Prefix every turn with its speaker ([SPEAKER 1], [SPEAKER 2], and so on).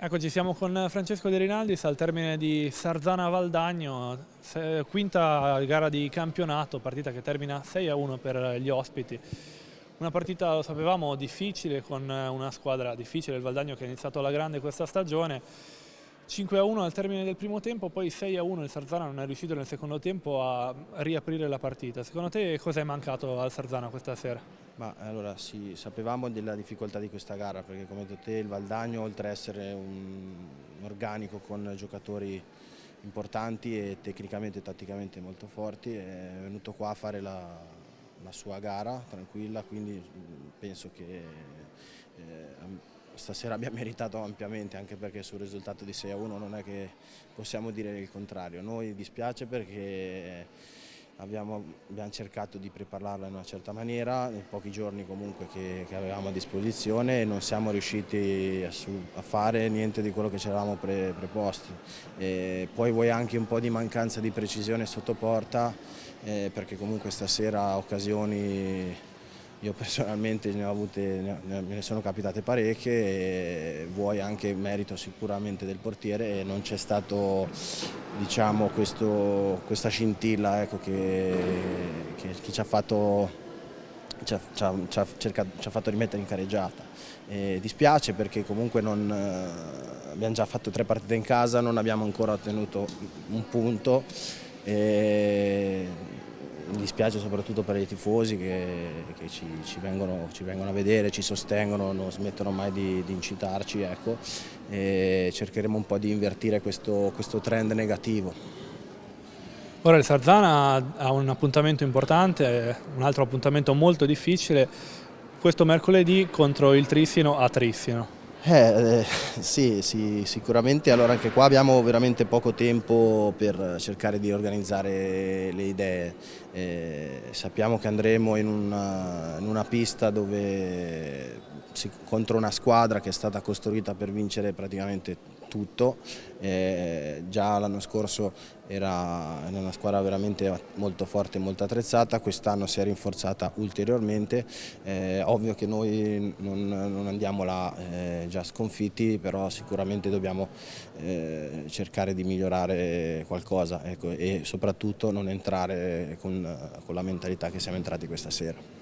[SPEAKER 1] Eccoci, siamo con Francesco De Rinaldis al termine di Sarzana Valdagno, quinta gara di campionato, partita che termina 6-1 per gli ospiti. Una partita, lo sapevamo, difficile, con una squadra difficile, il Valdagno, che ha iniziato alla grande questa stagione. 5-1 al termine del primo tempo, poi 6-1 il Sarzana non è riuscito nel secondo tempo a riaprire la partita. Secondo te cosa è mancato al Sarzana questa sera?
[SPEAKER 2] Ma allora sì, sapevamo della difficoltà di questa gara perché, come hai detto te, il Valdagno, oltre a essere un organico con giocatori importanti e tecnicamente e tatticamente molto forti, è venuto qua a fare la sua gara tranquilla, quindi penso che stasera abbia meritato ampiamente, anche perché sul risultato di 6-1 non è che possiamo dire il contrario. Noi dispiace perché abbiamo cercato di prepararla in una certa maniera, nei pochi giorni comunque che avevamo a disposizione, e non siamo riusciti a fare niente di quello che ci eravamo preposti. Poi vuoi anche un po' di mancanza di precisione sotto porta, perché comunque stasera occasioni io personalmente me ne sono capitate parecchie, e vuoi anche merito sicuramente del portiere, e non c'è stato, diciamo, questa scintilla, ecco, che ci ha fatto rimettere in carreggiata. Dispiace perché comunque abbiamo già fatto 3 partite in casa, non abbiamo ancora ottenuto un punto. Mi dispiace soprattutto per i tifosi che ci vengono a vedere, ci sostengono, non smettono mai di incitarci, ecco, e cercheremo un po' di invertire questo trend negativo.
[SPEAKER 1] Ora il Sarzana ha un appuntamento importante, un altro appuntamento molto difficile, questo mercoledì contro il Trissino a Trissino.
[SPEAKER 2] Sì, sì, sicuramente. Allora, anche qua abbiamo veramente poco tempo per cercare di organizzare le idee. Sappiamo che andremo in una pista contro una squadra che è stata costruita per vincere praticamente tutto. Già l'anno scorso era una squadra veramente molto forte e molto attrezzata, quest'anno si è rinforzata ulteriormente. Ovvio che noi non andiamo là già sconfitti, però sicuramente dobbiamo cercare di migliorare qualcosa, ecco, e soprattutto non entrare con la mentalità che siamo entrati questa sera.